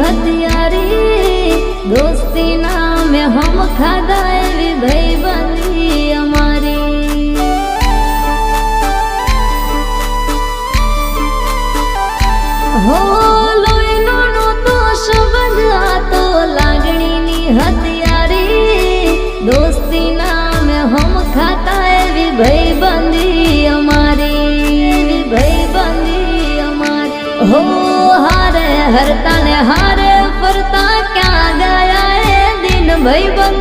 हथियारी दोस्ती नाम हम खादा एवी भाईबंधी अमारी। हो लोहीनो नहोतो संबंध आ तो लागणीनी हथियारी दोस्ती नाम हम खाता एवी भाईबंधी अमारी, भाईबंधी अमारी। हो हारे हरता ने हारे फरता क्या गया ए दिन भाईबंधो